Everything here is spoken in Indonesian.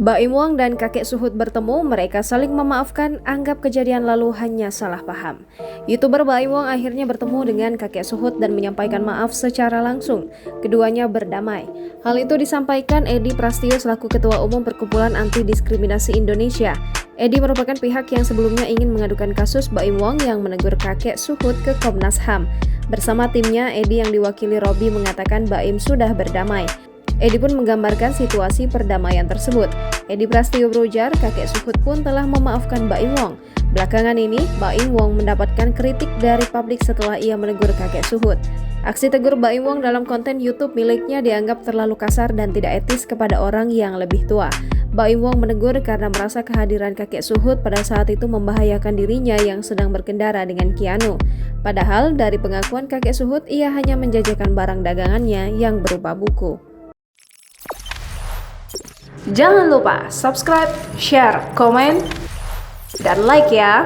Baim Wong dan kakek Suhut bertemu, mereka saling memaafkan, anggap kejadian lalu hanya salah paham. YouTuber Baim Wong akhirnya bertemu dengan kakek Suhut dan menyampaikan maaf secara langsung. Keduanya berdamai. Hal itu disampaikan Edi Prasetyo selaku Ketua Umum Perkumpulan Anti Diskriminasi Indonesia. Edi merupakan pihak yang sebelumnya ingin mengadukan kasus Baim Wong yang menegur kakek Suhut ke Komnas HAM. Bersama timnya, Edi yang diwakili Robi mengatakan Baim sudah berdamai. Edi pun menggambarkan situasi perdamaian tersebut. Edi Prasetyo berujar, kakek Suhut pun telah memaafkan Baim Wong. Belakangan ini, Baim Wong mendapatkan kritik dari publik setelah ia menegur kakek Suhut. Aksi tegur Baim Wong dalam konten YouTube miliknya dianggap terlalu kasar dan tidak etis kepada orang yang lebih tua. Baim Wong menegur karena merasa kehadiran kakek Suhut pada saat itu membahayakan dirinya yang sedang berkendara dengan Keanu. Padahal dari pengakuan kakek Suhut, ia hanya menjajakan barang dagangannya yang berupa buku. Jangan lupa subscribe, share, komen, dan like ya!